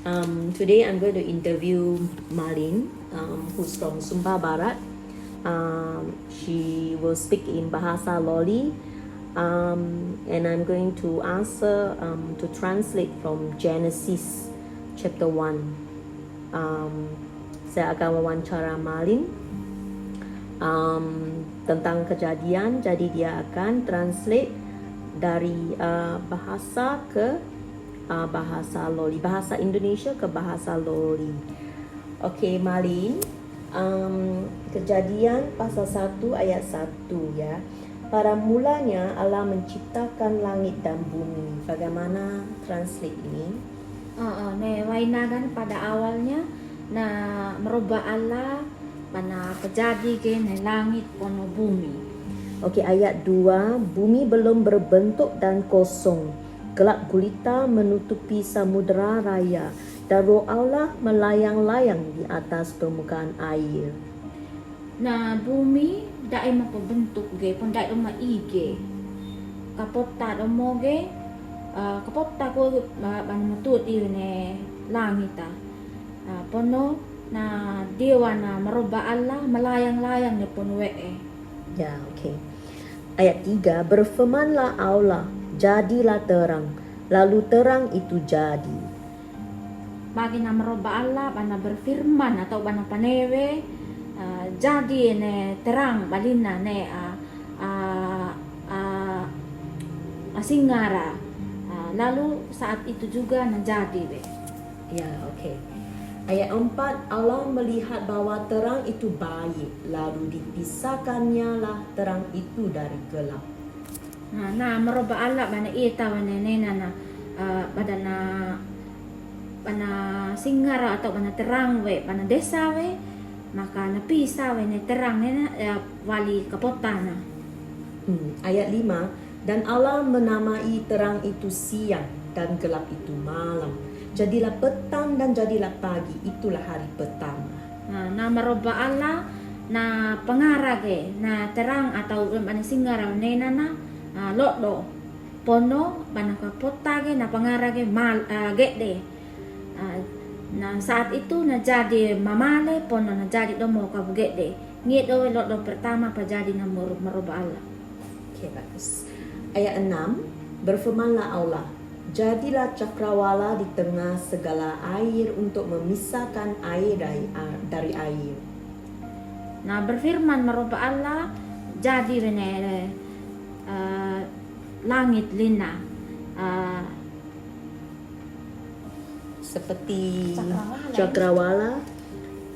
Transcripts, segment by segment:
Today I'm going to interview Malin, who's from Sumba Barat. She will speak in Bahasa Loli, and I'm going to ask her to translate from Genesis chapter 1. Saya akan wawancara Malin tentang kejadian, jadi dia akan translate dari bahasa ke bahasa Loli, bahasa Indonesia ke bahasa Loli. Oke, Malin, Kejadian pasal 1 ayat 1 ya. Pada mulanya Allah menciptakan langit dan bumi. Bagaimana translate ini? Wainagan pada awalnya na merubah Allah pada terjadi ke langit pono bumi. Oke, ayat 2, bumi belum berbentuk dan kosong. Gelap gulita menutupi samudera raya, dan roh Allah melayang-layang di atas permukaan air. Na bumi dai mapabentuk ge pon dai ma ige. Kapopta do mo ge kapopta ko ban matuti ne langita. Pono na dewa na merubah Allah melayang-layang ne pon wee. Ya, oke. Ayat 3, berfirmanlah Allah, jadilah terang. Lalu terang itu jadi. Bagi na merubah Allah bana berfirman atau bana panewe jadi ne terang balina ne singara. Lalu saat itu juga menjadi be. Ya, oke. Ayat 4, Allah melihat bahwa terang itu baik, lalu dipisahkannya lah terang itu dari gelap. Nah merubah Allah bana ita bana nena na badana bana singara atau bana terang we bana desa we maka napisa we ne terang nena wali kapotana. Ayat 5, dan Allah menamai terang itu siang dan gelap itu malam. Jadilah petang dan jadilah pagi, itulah hari pertama. Na merubah Allah na pangarage na terang atau bana singara nena na lodo pono bana kapotage na pangarage mal gede. Na saat itu na jadi mamale pono na jadi domo kabugede. Ngido lodo pertama pa jadi na merubah Allah. Oke, bagus. Ayat 6, berfirmanlah Allah, jadilah cakrawala di tengah segala air untuk memisahkan air dari air. Nah berfirman merubah Allah jadi langit lina Seperti cakrawala.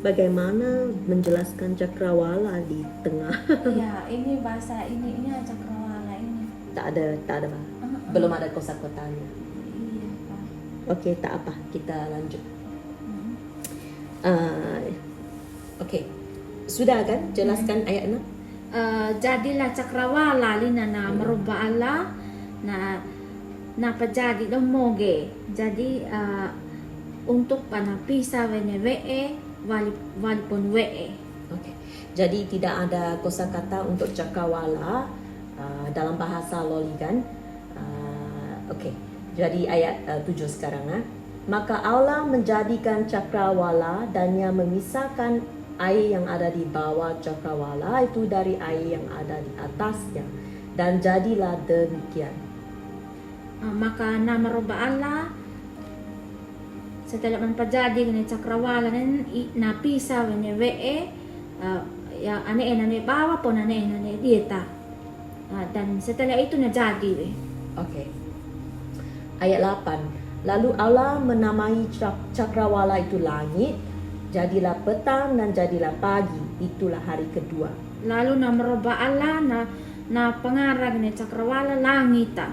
Bagaimana menjelaskan cakrawala di tengah? Ya ini bahasa ini cakrawala ini. Tak ada Pak. Belum ada kosakotanya. Iya Pak. Oke, tak apa, kita lanjut. Oke, sudah kan jelaskan ayat 6? Jadilah cakrawala lina na merubah Allah na pajadi domoge. Jadi untuk panapisa wene wali pon wee. Oke. Jadi tidak ada kosakata untuk cakrawala dalam bahasa Loli kan? Oke. Jadi ayat 7 sekarang. Maka Allah menjadikan cakrawala dan Ia memisahkan air yang ada di bawah cakrawala itu dari air yang ada di atasnya, dan jadilah demikian. Maka na merubah Allah setelah menpajadi ni cakrawala na pisa wene wee ya ane bawa pon ane dieta. Dan setelah itu na jadi we. Oke. Ayat 8, lalu Allah menamai cakrawala itu langit, jadilah petang dan jadilah pagi, itulah hari kedua. Lalu na merubah Allah na pangarag ni cakrawala langita.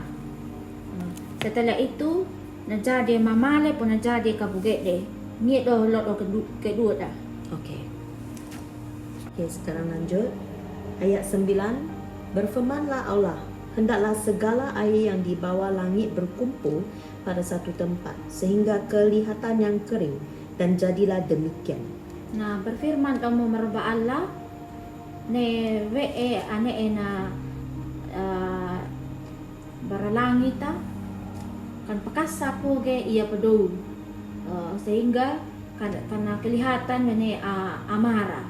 Setelah itu na jadi mamale pun na jadi kabugede. Ngido lodo kedua dah. Oke. Oke, sekarang lanjut. Ayat 9, berfirmanlah Allah, hendaklah segala air yang di bawah langit berkumpul pada satu tempat, sehingga kelihatan yang kering, dan jadilah demikian. Nah berfirman kamu merubah Allah ne wee ane na baralangita kan pakasa po ge iya pedo sehingga karena kelihatan ini amarah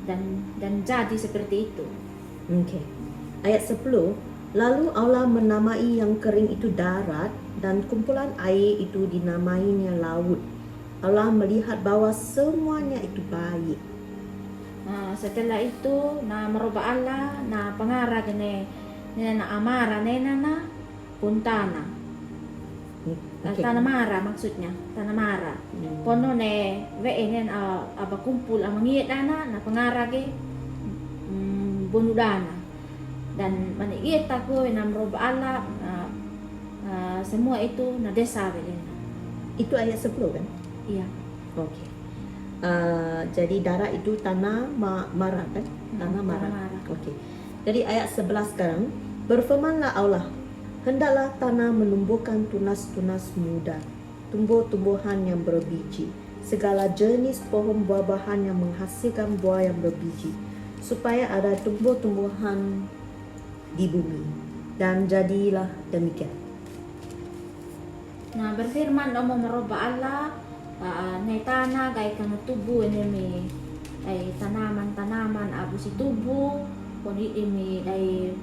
dan jadi seperti itu. Okey. Ayat 10, lalu Allah menamai yang kering itu darat dan kumpulan air itu dinamainya laut. Allah melihat bahwa semuanya itu baik. Setelah itu na merubah Allah na pengarah ni na amara na puntana. Okey. Tanah marah maksudnya, tanah marah. Pono ne nen aba kumpul ang mangiit na pengarah ke bunudana. Dan maniit ako na merubah Allah semua itu na desa belena. Itu ayat 10 kan? Iya. Okey. Jadi darat itu tanah marah kan? Tanah marah. marah. Okey. Jadi ayat 11 sekarang, berfirmanlah Allah, hendaklah tanah menumbuhkan tunas-tunas muda, tumbuh-tumbuhan yang berbiji, segala jenis pohon buah-buahan yang menghasilkan buah yang berbiji, supaya ada tumbuh-tumbuhan di bumi. Dan jadilah demikian. Nah berfirman Allah merubah Allah na tanah gay kana tubo ini ay tanaman-tanaman abu si tubo kundi ini ay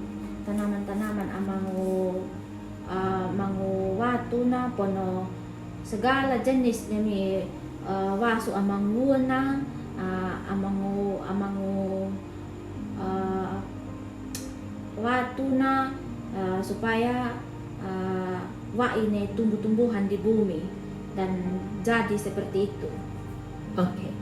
tanaman-tanaman amangu watu na pono segala jenis ini wasu amanguna amangu watu na supaya wa ini tumbuh-tumbuhan di bumi dan jadi seperti itu. Okey.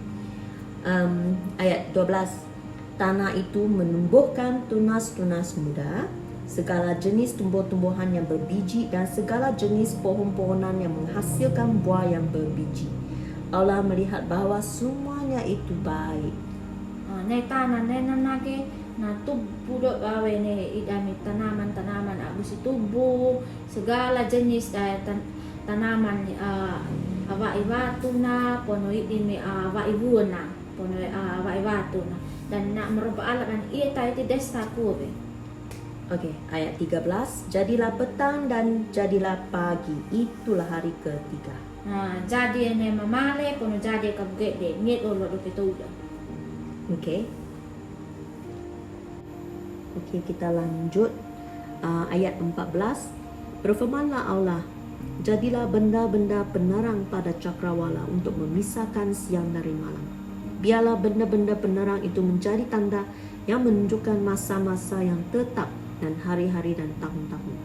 Ayat 12, tanah itu menumbuhkan tunas-tunas muda, segala jenis tumbuh-tumbuhan yang berbiji dan segala jenis pohon-pohonan yang menghasilkan buah yang berbiji. Allah melihat bahwa semuanya itu baik. Ne tanah ne nanake na tubo do gawe ne idami tanaman-tanaman abis tubo segala jenis tanaman awai watu na pono ini awai buona pono awai watu na dan nak merubah Allah dan ia tahu desa kuwe. Okey, ayat 13, jadilah petang dan jadilah pagi, itulah hari ketiga. Jadi ne mamale pono jadi kabgede nget olo do ketuda. Okey. Okey, kita lanjut. Ayat 14, berfirmanlah Allah, jadilah benda-benda penerang pada cakrawala untuk memisahkan siang dari malam. Biarlah benda-benda penerang itu menjadi tanda yang menunjukkan masa-masa yang tetap dan hari-hari dan tahun-tahun.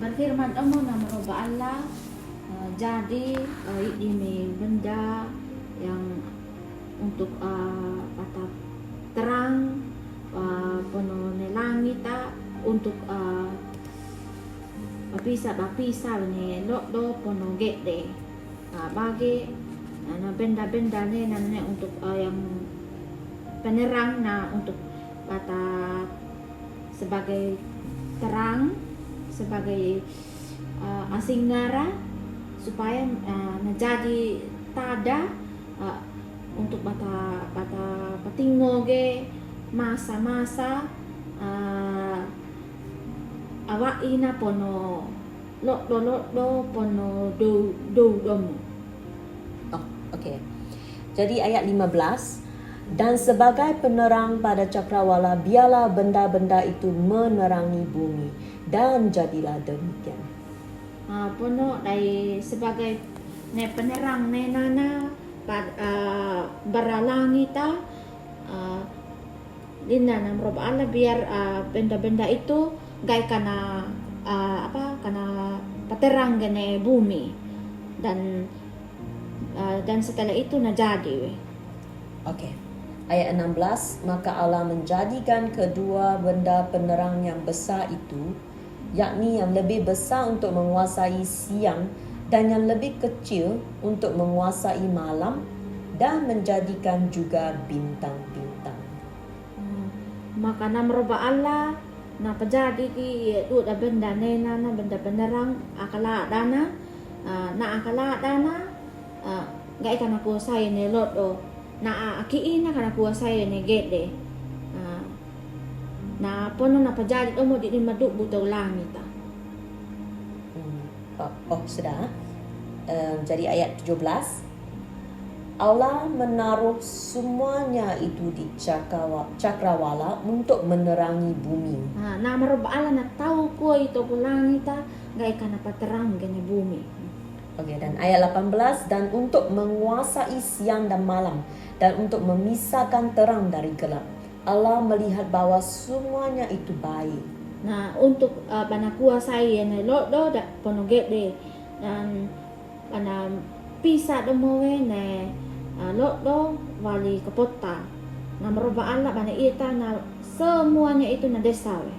Berfirman Allah na merubah Allah jadi ini benda yang untuk kata terang penuh langit untuk bapisa ni do penuh gede bagi benda-benda ni untuk yang penerang untuk kata sebagai terang sebagai asinggara supaya menjadi tada untuk bata patingoge masa-masa awak ina pono lo pono do dom. Okey. Jadi ayat 15, dan sebagai penerang pada cakrawala biarlah benda-benda itu menerangi bumi, dan jadilah demikian. Pono dari sebagai penerang nana beralangita dinna na merubah Allah biar benda-benda itu gay kana kana paterang gane bumi dan setelah itu na jadi. Okey. Ayat 16, maka Allah menjadikan kedua benda penerang yang besar itu, yakni yang lebih besar untuk menguasai siang dan yang lebih kecil untuk menguasai malam, dan menjadikan juga bintang-bintang. Maka na merubah Allah na pajadi ki itu da benda nena na benda penerang akala dana gay kana kuasai ne lodo na akiin na kana kuasai ne gede na pono na pajadi mo di maduk butaw langit Oh, sudah. Jadi ayat 17, Allah menaruh semuanya itu di cakrawala untuk menerangi bumi. Na maroba Allah na tahu ko ito ko langit gay ka na paterang ganya bumi. Okey, dan ayat 18, dan untuk menguasai siang dan malam dan untuk memisahkan terang dari gelap. Allah melihat bahwa semuanya itu baik. Na untuk panakuasay na lodo da ponogede dan pana pisa do mowe na lodo wali kapota. Na maroba Allah bana ita na semuanya itu na desawe.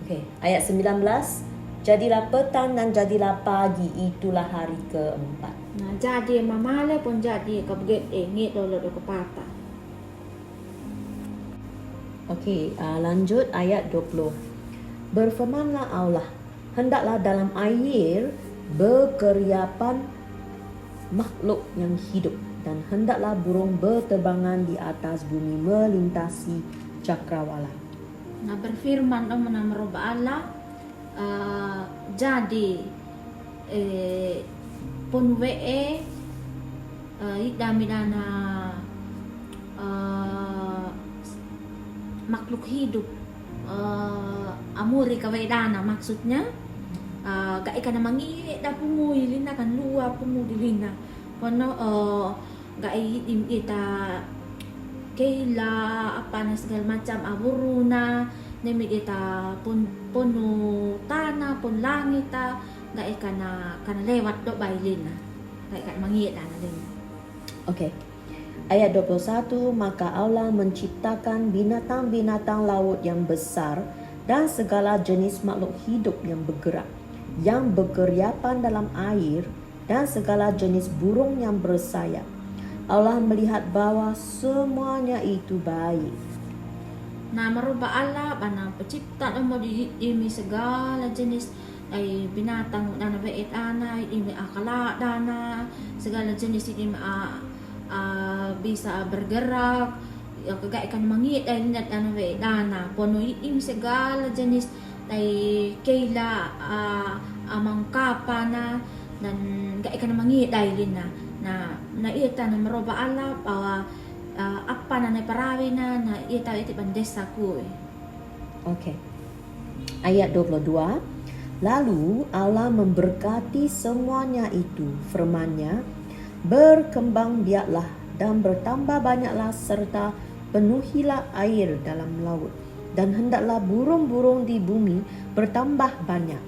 Okey, ayat 19, jadilah petang dan jadilah pagi, itulah hari keempat. Na jadi mamale pun jadi kabgede ngit do lodo kapata. Okey, lanjut ayat 20. Berfirmanlah Allah, hendaklah dalam air berkeriapan makhluk yang hidup, dan hendaklah burung berterbangan di atas bumi melintasi cakrawala. Na berfirman do na maroba Allah jadi punwee idamidana makhluk hidup amuri kawaidana maksudnya gai kana mangi da pumuy lina kan luwa pumudilina pono gai ita kaila apa na segala macam aburuna nemi kita puno tanah pun langit gai kana lewat do bailin gai kana mangi na din. Okey. Ayat 21, maka Allah menciptakan binatang-binatang laut yang besar dan segala jenis makhluk hidup yang bergerak, yang berkeriapan dalam air, dan segala jenis burung yang bersayap. Allah melihat bahwa semuanya itu baik. Na maroba Allah bana pencipta mo di segala jenis ay binatang na bait ana ini akala dana segala jenis ini bisa bergerak kagaya kan mangit ay nat ana bait dana pono ini segala jenis ay kaila amang kapana dan gaya kan mangit ay din na ita na maroba Allah bahwa apa na parawi na ita iti bandesa ko Okey. Ayat 22, lalu Allah memberkati semuanya itu, firman-Nya, berkembang biaklah dan bertambah banyaklah serta penuhilah air dalam laut, dan hendaklah burung-burung di bumi bertambah banyak.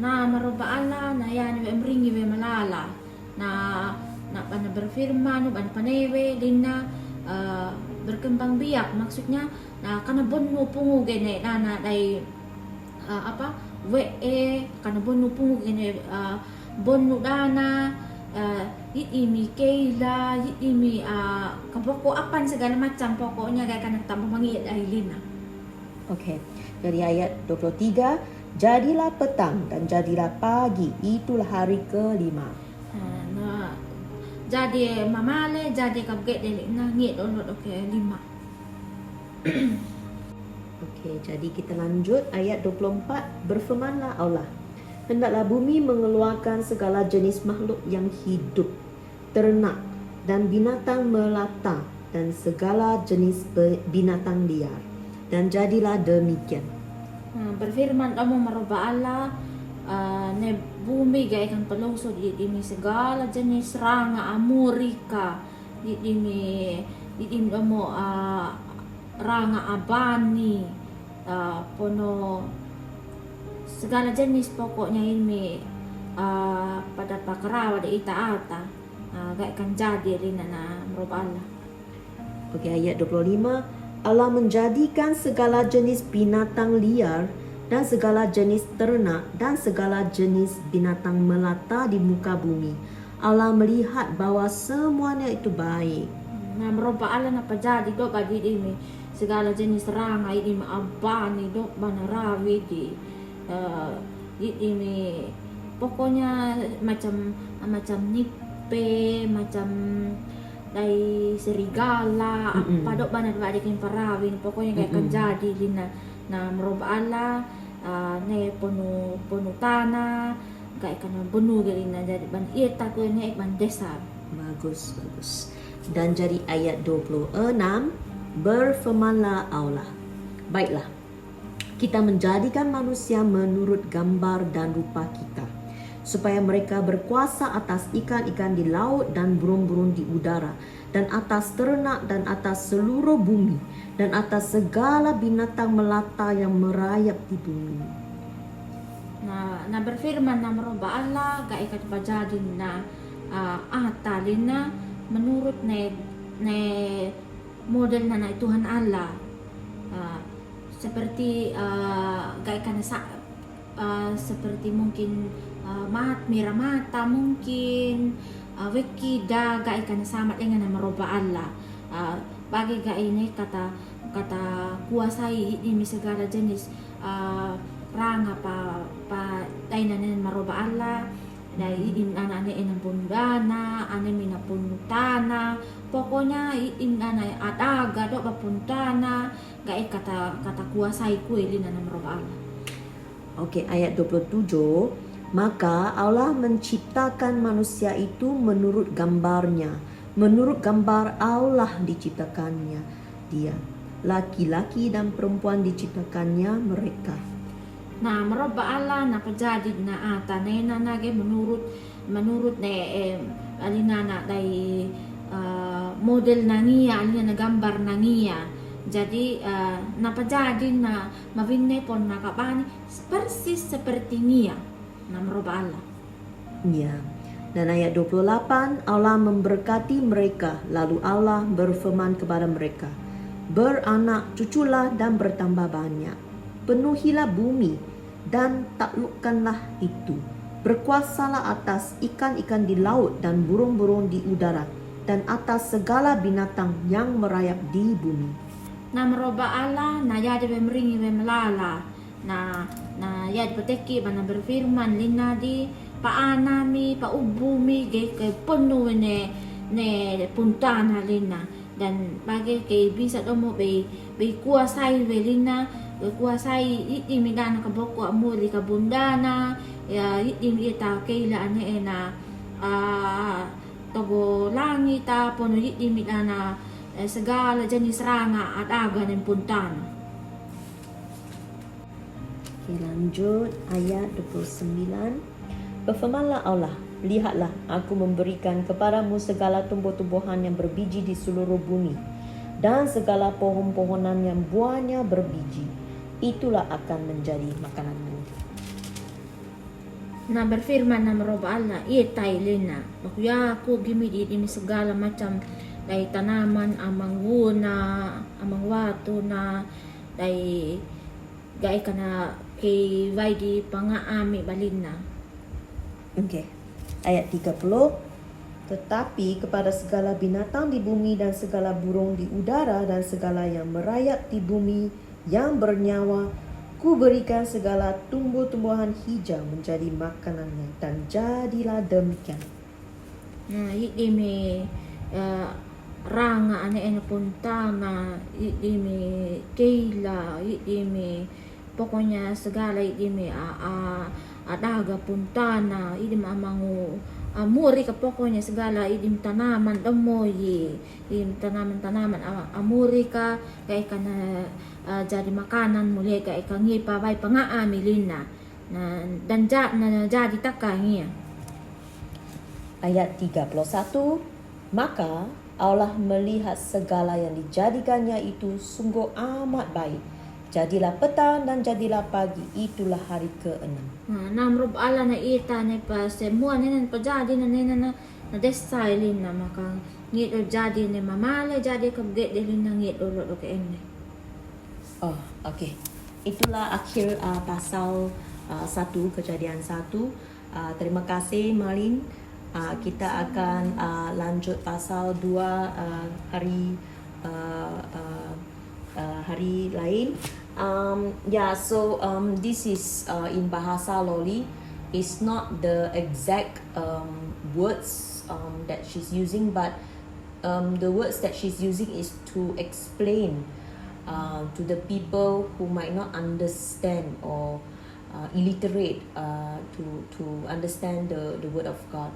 Na maroba Allah na yan emringi we malala na pana berfirman ban panewe din na berkembang biak maksudnya na kana bonno pungu gene na dai apa we kana bonno pungu gene bonno dana imi kaila imi kapoko apan segala macam pokoknya gaya kana tambah mangit ailina. Okey. Dari ayat 23, jadilah petang dan jadilah pagi, itulah hari kelima. Na jadi mamale jadi kabgede na ngit olot okey 5. Okey, jadi kita lanjut ayat 24, berfirmanlah Allah, hendaklah bumi mengeluarkan segala jenis makhluk yang hidup, ternak dan binatang melata dan segala jenis binatang liar. Dan jadilah demikian. Berfirman kamu maroba Allah ne bumi gaya kan pelungsod ini segala jenis ranga amurika ini mo ranga abani pono segala jenis pokoknya ini pada pakarawa di ita-ata gaya kan jadi rin na maroba Allah. Okey, ayat 25, Allah menjadikan segala jenis binatang liar dan segala jenis ternak dan segala jenis binatang melata di muka bumi. Allah melihat bahwa semuanya itu baik. Na maroba Allah na pajadi do badi ini segala jenis ranga ini abani do banarawi di ini pokoknya macam nipe macam dari serigala apa dok banat badikin parawin pokoknya kayak kan jadi dina na maroba Allah ne penuh tanah gai kana bunuh gelina jadi ban ia takutnya ban desa. Bagus, bagus. Dan jadi ayat 26, berfirmanlah Allah. Baiklah, kita menjadikan manusia menurut gambar dan rupa kita, supaya mereka berkuasa atas ikan-ikan di laut dan burung-burung di udara, dan atas ternak dan atas seluruh bumi, dan atas segala binatang melata yang merayap di bumi. Na berfirman na meroba Allah gai kat pajadin na atalin na menurut ne model na Tuhan Allah. Seperti seperti mungkin mira mata mungkin wekida gai kana sama dengan nama roba Allah. Bagi gai ini kata kuasai ini segala jenis ranga pa tainan maroba Allah dai in ana enang pundana ane mina puntana pokoknya in ana adaga do puntana gai kata kuasai kuelin ana maroba Allah. Okey, ayat 27, maka Allah menciptakan manusia itu menurut gambarnya, menurut gambar Allah diciptakannya dia, laki-laki dan perempuan diciptakannya mereka. Nah, meroba Allah na pajadid na ata na nage menurut alinana dai model nangia alina na gambar nangia. Jadi napajadid na mavinne pon nakabani persis seperti nia na meroba Allah. Ya. Dan ayat 28, Allah memberkati mereka, lalu Allah berfirman kepada mereka, beranak cuculah dan bertambah banyak, penuhilah bumi dan taklukkanlah itu, berkuasalah atas ikan-ikan di laut dan burung-burung di udara, dan atas segala binatang yang merayap di bumi. Na meroba Allah na yadi bemringi bemlala na yadi pateki bana berfirman lina di paanami paubumi ke penuh ne puntana lina dan bagi ke bisa domo be kuasai velina kuasai imidana ka boko amuli ka bundana ya imita keila ane na togo langit pono imidana segala jenis ranga at aga ng puntana. Okay, lanjut ayat 29. Berfirmanlah Allah, lihatlah aku memberikan kepadamu segala tumbuh-tumbuhan yang berbiji di seluruh bumi dan segala pohon-pohonan yang buahnya berbiji. Itulah akan menjadi makananmu. Na berfirman na meroba Allah, itay lina. Makuya ako gimidi ini segala macam dari tanaman amang guna, amang watu na dari gai kana kay vaidi pangaami balina. Okey. Ayat 30. Tetapi kepada segala binatang di bumi dan segala burung di udara dan segala yang merayap di bumi yang bernyawa, ku berikan segala tumbuh-tumbuhan hijau menjadi makanannya, dan jadilah demikian. Nah, ini ranga ane puntana, ini keila, ini pokoknya segala ini adaga puntana, ini amangu amuri ka pokoknya segala idim tanaman damoyi, idim tanaman amuri ka kay kana jadi makanan mulai kay kangi pawai pangaamilin na dan jadi takangnya. Ayat 31, maka Allah melihat segala yang dijadikannya itu sungguh amat baik. Jadilah petang dan jadilah pagi, itulah hari ke-6. Namrob ala na ita na pa semua na pajadi na desailin na maka ngito jadi na mamala jadi kabget din na ngito lo ke enne. Oh, okey. Itulah akhir pasal 1, kejadian 1. Terima kasih Malin. Kita akan lanjut pasal 2 hari lain. This is in Bahasa Loli. It's not the exact words that she's using, but the words that she's using is to explain to the people who might not understand or illiterate to understand the word of God.